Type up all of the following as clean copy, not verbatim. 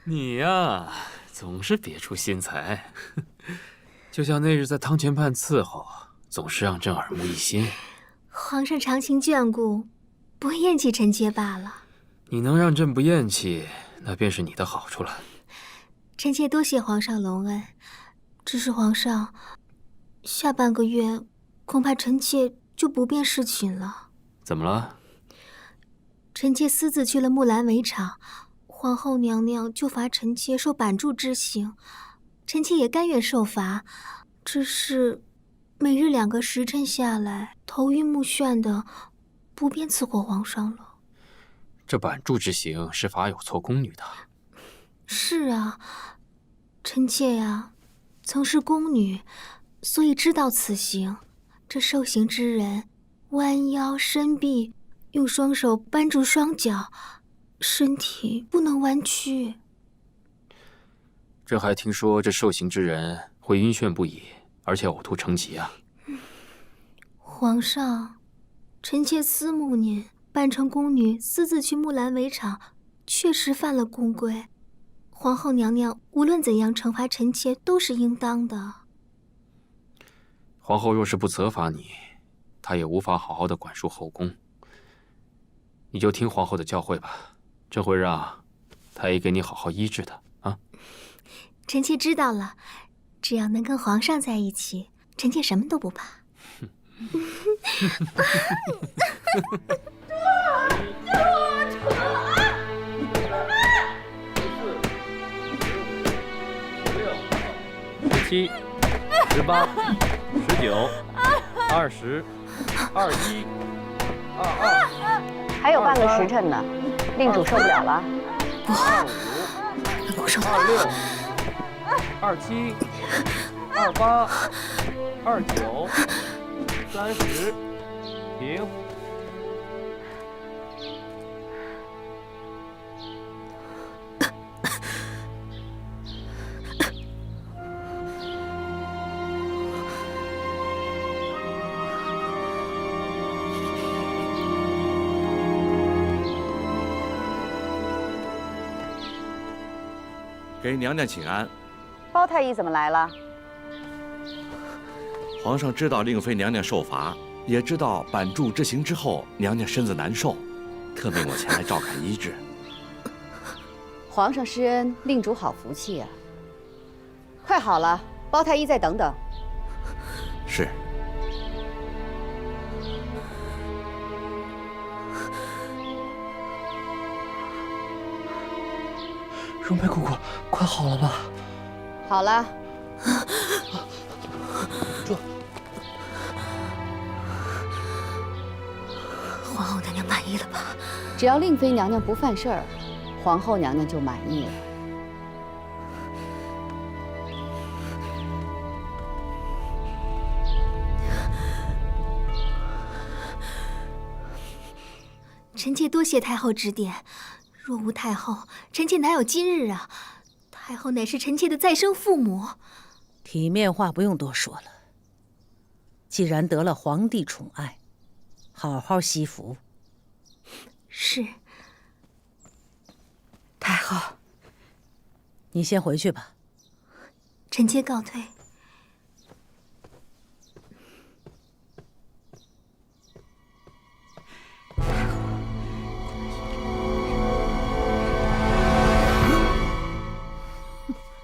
你呀，总是别出心裁，就像那日在汤泉畔伺候，总是让朕耳目一新。皇上长情眷顾，不厌弃臣妾罢了。你能让朕不厌弃，那便是你的好处了。臣妾多谢皇上隆恩，只是皇上，下半个月恐怕臣妾就不便侍寝了。怎么了？臣妾私自去了木兰围场，皇后娘娘就罚臣妾受板柱之刑，臣妾也甘愿受罚，只是每日2个时辰下来，头晕目眩的，不便伺候皇上了。这板柱之刑是罚有错宫女的。是啊，臣妾呀，曾是宫女，所以知道此刑。这受刑之人弯腰伸臂，用双手扳住双脚，身体不能弯曲。朕还听说这受刑之人会晕眩不已，而且呕吐成疾啊。皇上，臣妾思慕您扮成宫女私自去木兰围场，确实犯了宫规。皇后娘娘无论怎样惩罚臣妾都是应当的。皇后若是不责罚你，她也无法好好的管束后宫。你就听皇后的教诲吧，朕会让太医给你好好医治的啊。臣妾知道了，只要能跟皇上在一起，臣妾什么都不怕。17、18、19、20、21、22，还有半个时辰呢，令主受不了了。不受26、27、28、29、30，停。给娘娘请安。包太医怎么来了？皇上知道令妃娘娘受罚，也知道板柱之刑之后娘娘身子难受，特命我前来照看医治。皇上施恩，令主好福气啊！快好了，包太医再等等。是。容佩姑姑，快好了吧？好了。这皇后娘娘满意了吧？只要令妃娘娘不犯事儿，皇后娘娘就满意了。臣妾多谢太后指点。若无太后，臣妾哪有今日啊？太后乃是臣妾的再生父母。体面话不用多说了。既然得了皇帝宠爱，好好惜福。是。太后，你先回去吧。臣妾告退。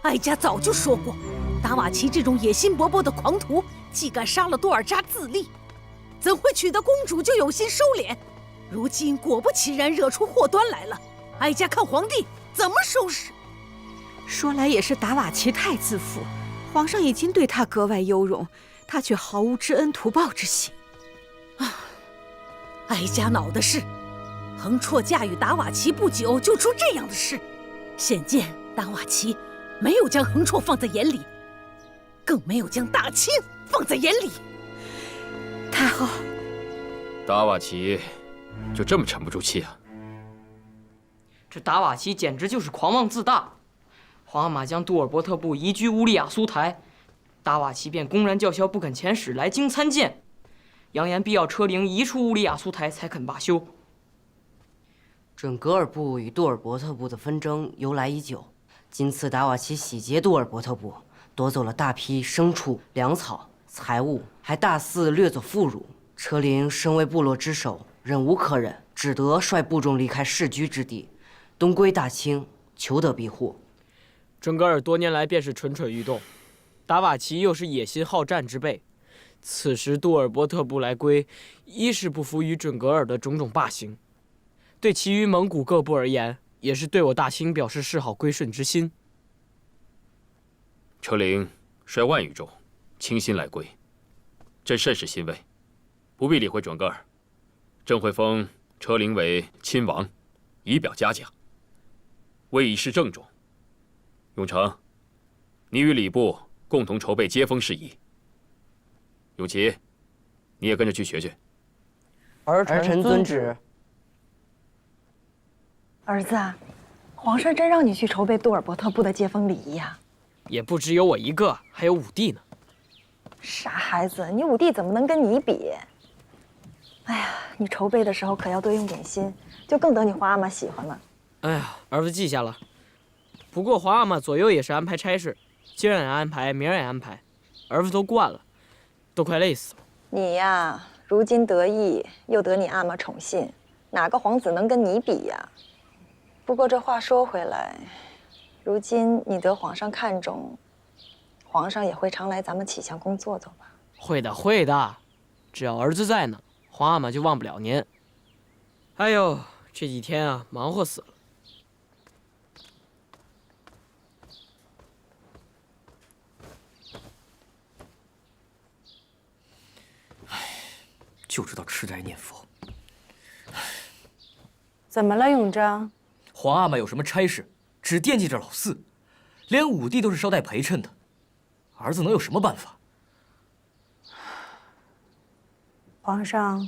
哀家早就说过，达瓦齐这种野心勃勃的狂徒，既敢杀了多尔扎自立，怎会娶得公主就有心收敛？如今果不其然惹出祸端来了，哀家看皇帝怎么收拾。说来也是达瓦齐太自负，皇上已经对他格外优容，他却毫无知恩图报之心。哀家恼的是，横绰驾驭达瓦齐不久就出这样的事，显见达瓦齐没有将横绰放在眼里，更没有将大清放在眼里。太后，达瓦齐就这么沉不住气啊？这达瓦齐简直就是狂妄自大。皇阿玛将杜尔伯特部移居乌利亚苏台，达瓦齐便公然叫嚣不肯遣使来京参见，扬言必要车灵移出乌利亚苏台才肯罢休。准噶尔部与杜尔伯特部的纷争由来已久。今次达瓦齐洗劫杜尔伯特部，夺走了大批牲畜、粮草、财物，还大肆掠走妇孺。车林身为部落之首，忍无可忍，只得率部众离开世居之地，东归大清，求得庇护。准噶尔多年来便是蠢蠢欲动，达瓦齐又是野心好战之辈。此时杜尔伯特部来归，一是不服于准噶尔的种种霸行，对其余蒙古各部而言，也是对我大清表示示好归顺之心。车灵率万余众，倾心来归，朕甚是欣慰，不必理会准噶尔。朕会封车灵为亲王，以表嘉奖，为以示郑重。永成，你与礼部共同筹备接风事宜。永琪，你也跟着去学学。儿臣遵旨。儿子啊，皇上真让你去筹备杜尔伯特部的接风礼仪呀？也不只有我一个，还有武帝呢。傻孩子，你武帝怎么能跟你比？哎呀，你筹备的时候可要多用点心，就更得你皇阿玛喜欢了。哎呀，儿子记下了。不过皇阿玛左右也是安排差事，今儿也安排，明儿也安排，儿子都惯了，都快累死了。你呀，如今得意，又得你阿玛宠信，哪个皇子能跟你比呀？不过这话说回来，如今你得皇上看重，皇上也会常来咱们启相宫坐坐吧？会的，会的，只要儿子在呢，皇阿玛就忘不了您。哎呦，这几天啊，忙活死了。就知道痴呆念佛。怎么了，永璋？皇阿玛有什么差事，只惦记着老四，连武帝都是捎带陪衬的，儿子能有什么办法？皇上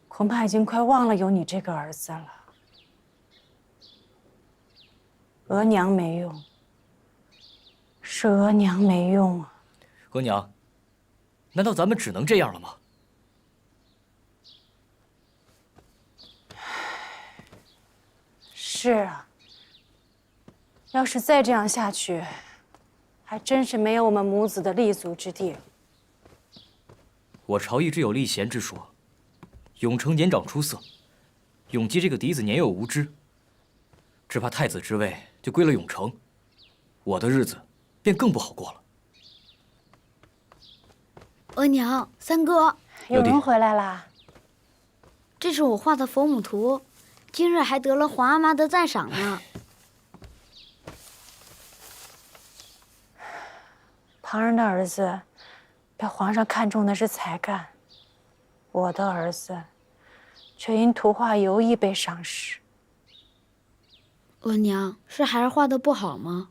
恐怕已经快忘了有你这个儿子了。额娘没用，是额娘没用啊。额娘，难道咱们只能这样了吗？是啊，要是再这样下去，还真是没有我们母子的立足之地了。我朝一直有立贤之说，永成年长出色，永基这个嫡子年幼无知，只怕太子之位就归了永成，我的日子便更不好过了。额娘，三哥，有人回来啦。这是我画的佛母图，今日还得了皇阿玛的赞赏呢。旁人的儿子被皇上看中的是才干，我的儿子却因图画尤艺被赏识。额娘，是孩儿画的不好吗？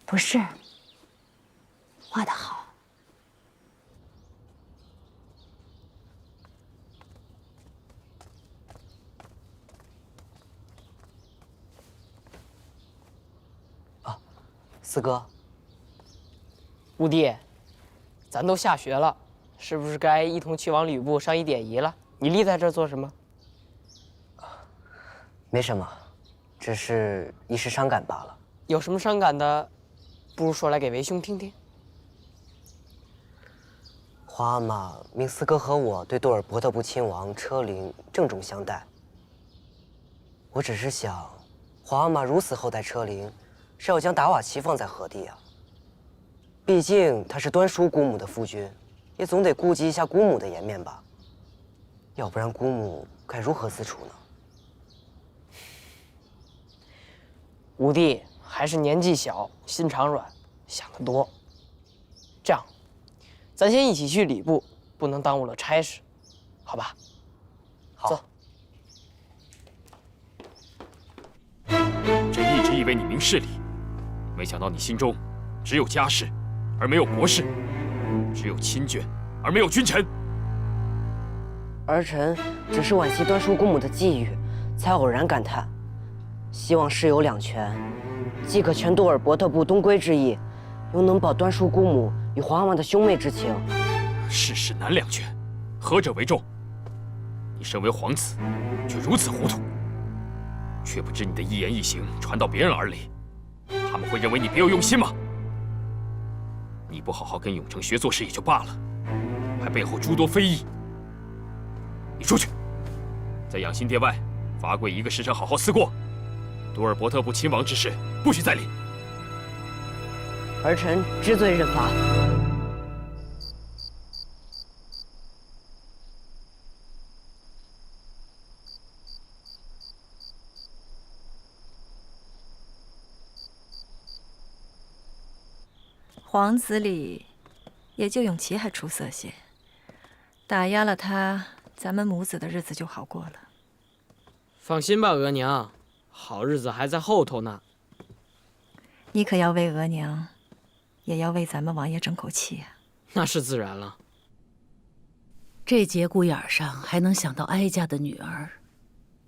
不是，画得好。四哥，武帝，咱都下学了，是不是该一同去往吕布上一典仪了？你立在这儿做什么？没什么，只是一时伤感罢了。有什么伤感的，不如说来给为兄听听。皇阿玛命四哥和我对杜尔伯特部亲王车灵郑重相待。我只是想，皇阿玛如此厚待车灵，是要将达瓦齐放在何地啊？毕竟他是端叔姑母的夫君，也总得顾及一下姑母的颜面吧。要不然姑母该如何自处呢？武帝还是年纪小，心肠软，想得多。这样，咱先一起去礼部，不能耽误了差事，好吧？好。走。朕一直以为你明事理，没想到你心中只有家事，而没有国事；只有亲眷，而没有君臣。儿臣只是惋惜端叔姑母的际遇，才偶然感叹，希望事有两全，既可全杜尔伯特部东归之意，又能保端叔姑母与皇阿玛的兄妹之情。世事难两全，何者为重？你身为皇子，却如此糊涂，却不知你的一言一行传到别人耳里，他们会认为你别有用心吗？你不好好跟永成学做事也就罢了，还背后诸多非议。你出去，在养心殿外，罚跪1个时辰，好好思过。多尔伯特部亲王之事，不许再理。儿臣知罪认罚。皇子里，也就永琪还出色些。打压了他，咱们母子的日子就好过了。放心吧，额娘，好日子还在后头呢。你可要为额娘，也要为咱们王爷争口气呀。那是自然了。这节骨眼上还能想到哀家的女儿，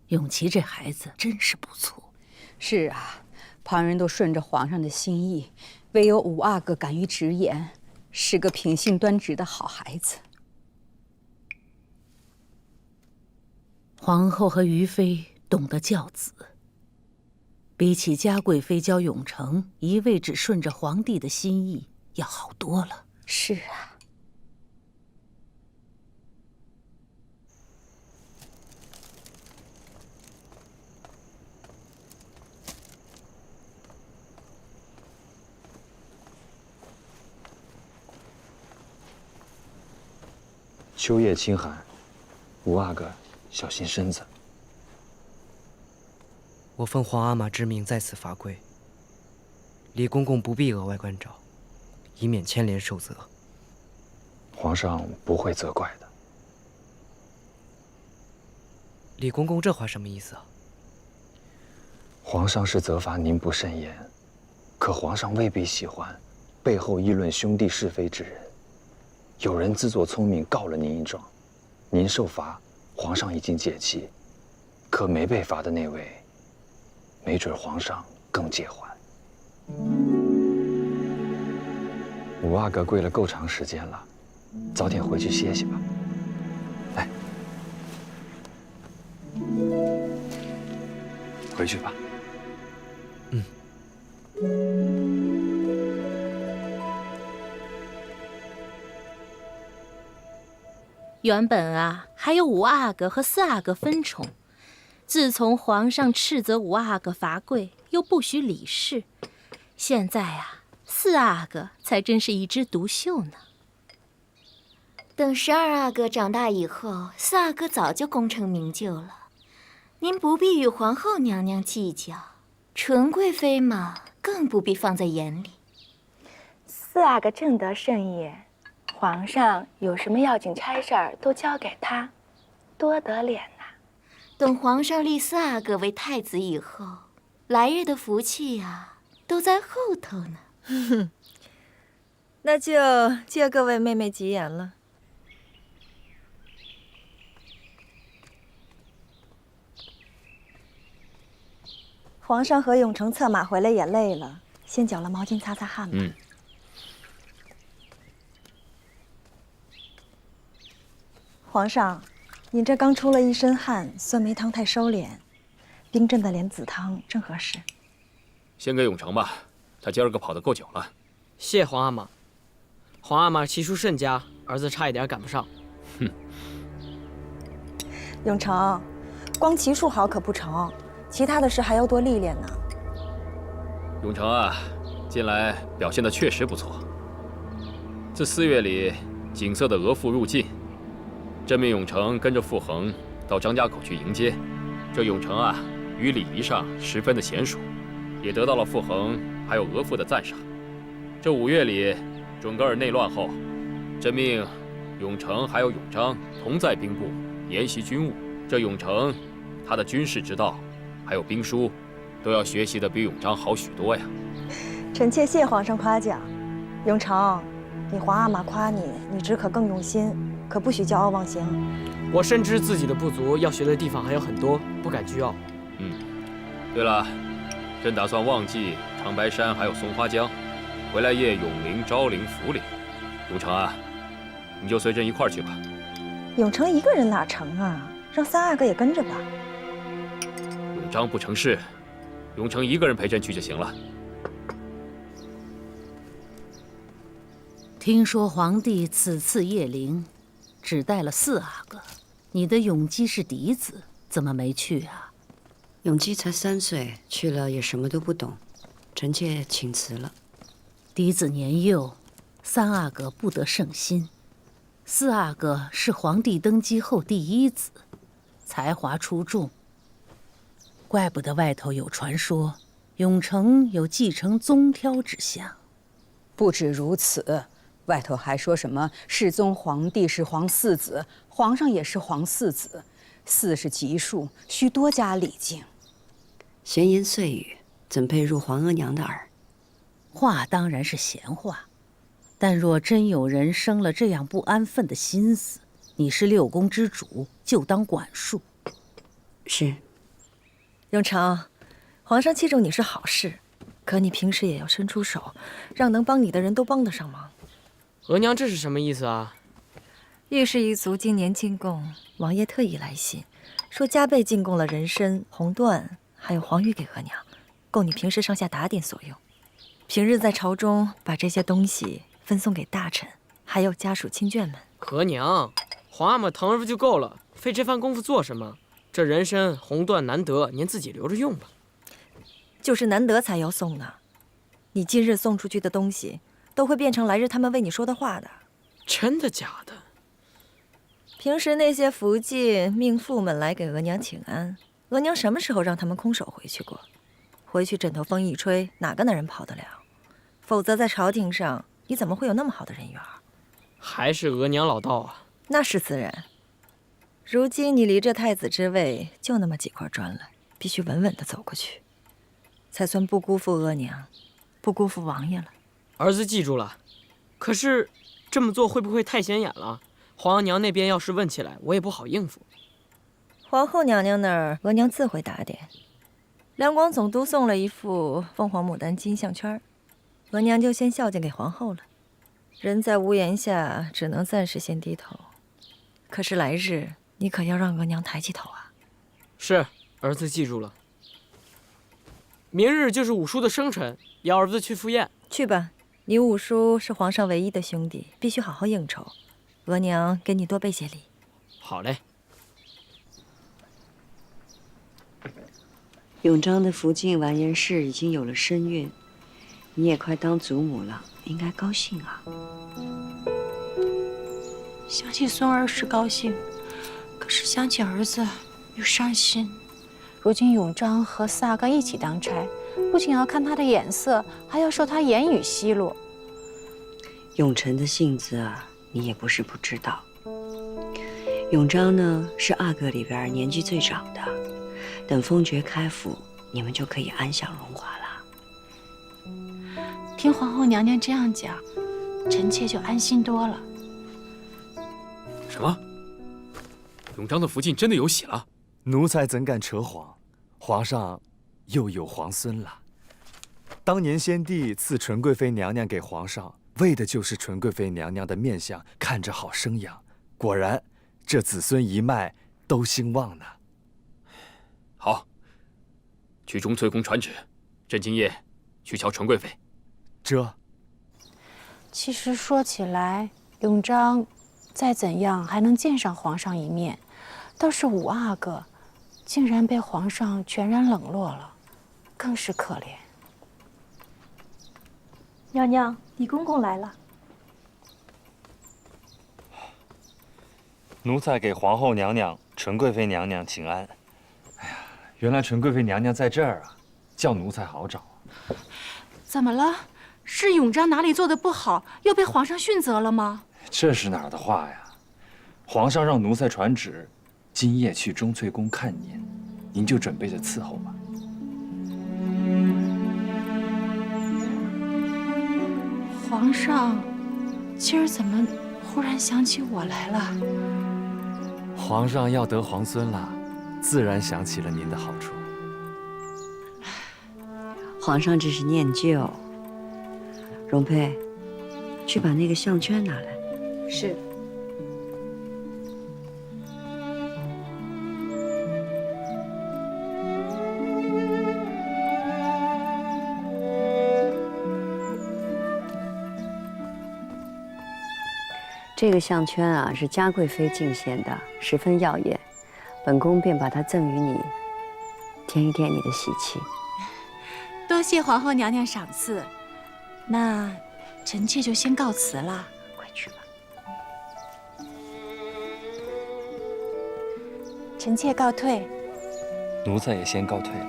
永琪这孩子真是不错。是啊，旁人都顺着皇上的心意，唯有五阿哥敢于直言，是个品性端直的好孩子。皇后和于妃懂得教子，比起嘉贵妃教永成一味只顺着皇帝的心意要好多了。是啊。秋夜清寒，五阿哥小心身子。我奉皇阿玛之命在此罚跪，李公公不必额外关照，以免牵连受责。皇上不会责怪的。李公公这话什么意思啊？皇上是责罚您不慎言，可皇上未必喜欢背后议论兄弟是非之人。有人自作聪明告了您一状，您受罚，皇上已经解气，可没被罚的那位，没准皇上更介怀。五阿哥跪了够长时间了，早点回去歇息吧。来，回去吧。原本啊，还有五阿哥和四阿哥分宠。自从皇上斥责五阿哥罚跪，又不许理事，现在啊，四阿哥才真是一枝独秀呢。等12阿哥长大以后，4阿哥早就功成名就了。您不必与皇后娘娘计较，纯贵妃嘛，更不必放在眼里。4阿哥正得盛业。皇上有什么要紧差事儿，都交给他，多得脸呐。等皇上立4阿哥为太子以后，来日的福气呀，都在后头呢。那就借各位妹妹吉言了。皇上和永成策马回来也累了，先绞了毛巾擦擦汗吧。皇上，您这刚出了一身汗，酸梅汤太收敛，冰镇的莲子汤正合适。先给永成吧，他今儿个跑得够久了。谢皇阿玛。皇阿玛骑术甚佳，儿子差一点赶不上。哼。永成，光骑术好可不成，其他的事还要多历练呢。永成啊，近来表现得确实不错。自4月里景色的额驸入晋。朕命永成跟着傅恒到张家口去迎接，这永成啊，于礼仪上十分的娴熟，也得到了傅恒还有额驸的赞赏。这5月里准噶尔内乱后，朕命永成还有永璋同在兵部研习军务。这永成，他的军事之道还有兵书，都要学习的比永璋好许多呀。臣妾谢皇上夸奖。永成，你皇阿玛夸你，你只可更用心。可不许骄傲忘形。我深知自己的不足，要学的地方还有很多，不敢倨傲。对了，朕打算忘记长白山还有松花江，回来谒永陵、昭陵、福陵。永成啊，你就随朕一块儿去吧。永成一个人哪成啊？让三阿哥也跟着吧。永璋不成事，永成一个人陪朕去就行了。听说皇帝此次谒陵，只带了4阿哥，你的永基是嫡子，怎么没去啊？永基才3岁，去了也什么都不懂，臣妾请辞了。嫡子年幼，3阿哥不得圣心，4阿哥是皇帝登基后第一子，才华出众。怪不得外头有传说，永成有继承宗挑之相。不止如此，外头还说什么世宗皇帝是皇4子，皇上也是皇4子，4是吉数，需多加礼敬。闲言碎语，怎配入皇额娘的耳？话当然是闲话，但若真有人生了这样不安分的心思，你是6宫之主，就当管束。是。永成，皇上器重你是好事，可你平时也要伸出手，让能帮你的人都帮得上忙。额娘这是什么意思啊？御氏一族今年进贡，王爷特意来信，说加倍进贡了人参、红缎，还有黄鱼给额娘，够你平时上下打点所用。平日在朝中把这些东西分送给大臣，还有家属亲眷们。额娘，皇阿玛疼儿不就够了，费这番功夫做什么？这人参、红缎难得，您自己留着用吧。就是难得才要送呢。你今日送出去的东西，都会变成来日他们为你说的话的。真的假的？平时那些福晋命妇们来给额娘请安，额娘什么时候让他们空手回去过？回去枕头风一吹，哪个男人跑得了？否则在朝廷上，你怎么会有那么好的人缘？还是额娘老道啊。那是自然。如今你离这太子之位就那么几块砖了，必须稳稳地走过去，才算不辜负额娘，不辜负王爷了。儿子记住了。可是这么做会不会太显眼了？皇娘那边要是问起来，我也不好应付。皇后娘娘那儿，额娘自会打点。两广总督送了一副凤凰牡丹金项圈，额娘就先孝敬给皇后了。人在屋檐下，只能暂时先低头。可是来日，你可要让额娘抬起头啊！是，儿子记住了。明日就是五叔的生辰，邀儿子去赴宴。去吧，你五叔是皇上唯一的兄弟，必须好好应酬。额娘给你多备些礼。好嘞。永璋的福晋完颜氏已经有了身孕，你也快当祖母了，应该高兴啊。想起孙儿是高兴，可是想起儿子又伤心。如今永璋和4阿哥一起当差，不仅要看他的眼色，还要受他言语奚落。永成的性子啊，你也不是不知道。永璋呢，是阿哥里边年纪最长的，等封爵开府，你们就可以安享荣华了。听皇后娘娘这样讲，臣妾就安心多了。什么？永璋的福晋真的有喜了？奴才怎敢扯谎？皇上又有皇孙了。当年先帝赐纯贵妃娘娘给皇上，为的就是纯贵妃娘娘的面相看着好生养。果然，这子孙一脉都兴旺呢。好，去钟粹宫传旨，朕今夜去瞧纯贵妃。这。其实说起来，永璋再怎样还能见上皇上一面，倒是5阿哥，竟然被皇上全然冷落了，更是可怜。娘娘，李公公来了。奴才给皇后娘娘、纯贵妃娘娘请安。哎呀，原来纯贵妃娘娘在这儿啊，叫奴才好找。怎么了？是永璋哪里做的不好，又被皇上训责了吗？这是哪儿的话呀？皇上让奴才传旨，今夜去钟粹宫看您，您就准备着伺候吧。皇上，今儿怎么忽然想起我来了？皇上要得皇孙了，自然想起了您的好处。皇上这是念旧。容佩，去把那个项圈拿来。是。这个项圈啊，是嘉贵妃进献的，十分耀眼，本宫便把它赠予你，添一添你的喜气。多谢皇后娘娘赏赐，那臣妾就先告辞了。快去吧。臣妾告退。奴才也先告退了。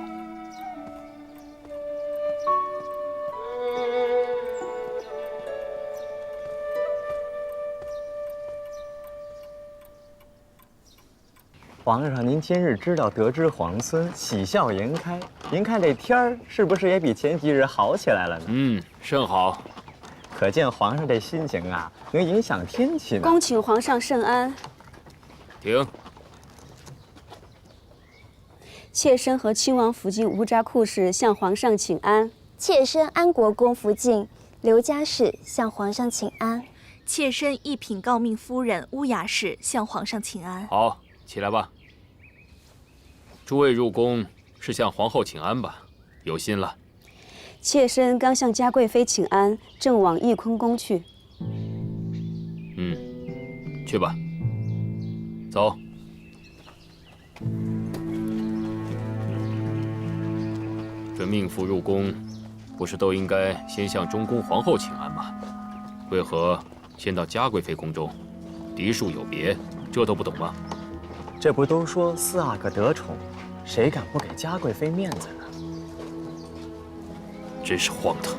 皇上，您今日知道得知皇孙，喜笑颜开。您看这天儿是不是也比前几日好起来了呢？嗯，甚好。可见皇上这心情啊，能影响天气呢。恭请皇上圣安。停。妾身和亲王福晋乌扎库氏向皇上请安。妾身安国公福晋刘家氏向皇上请安。妾身一品诰命夫人乌雅氏向皇上请安。好，起来吧。诸位入宫是向皇后请安吧？有心了。妾身刚向嘉贵妃请安，正往翊坤宫去。嗯，去吧。走。这命妇入宫，不是都应该先向中宫皇后请安吗？为何先到嘉贵妃宫中？嫡庶有别，这都不懂吗？这不都说四阿哥得宠，谁敢不给嘉贵妃面子呢？真是荒唐！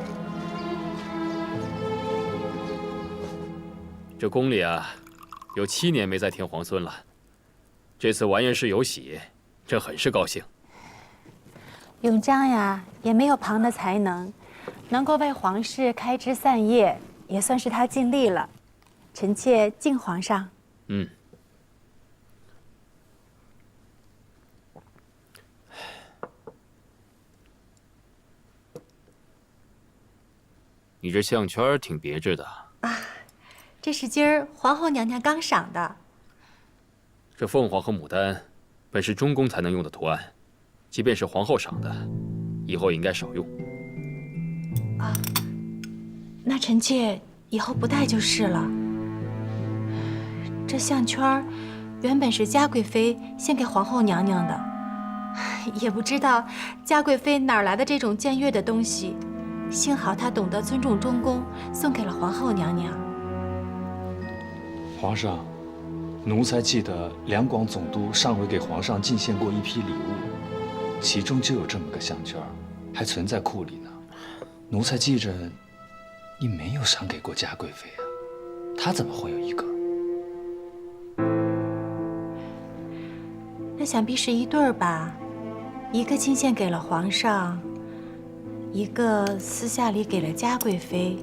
这宫里啊，有7年没再添皇孙了。这次完颜氏有喜，朕很是高兴。永璋呀，也没有旁的才能，能够为皇室开枝散叶，也算是他尽力了。臣妾敬皇上。嗯。你这项圈挺别致的啊，这是今儿皇后娘娘刚赏的。这凤凰和牡丹，本是中宫才能用的图案，即便是皇后赏的，以后也应该少用。啊，那臣妾以后不戴就是了。这项圈原本是嘉贵妃献给皇后娘娘的，也不知道嘉贵妃哪来的这种僭越的东西。幸好她懂得尊重中宫，送给了皇后娘娘。皇上，奴才记得两广总督上回给皇上进献过一批礼物，其中就有这么个项圈，还存在库里呢。奴才记着，你没有赏给过嘉贵妃啊，她怎么会有一个？那想必是一对儿吧，一个进献给了皇上。一个私下里给了嘉贵妃，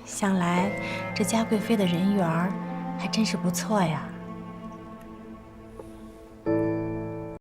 想来这嘉贵妃的人缘还真是不错呀。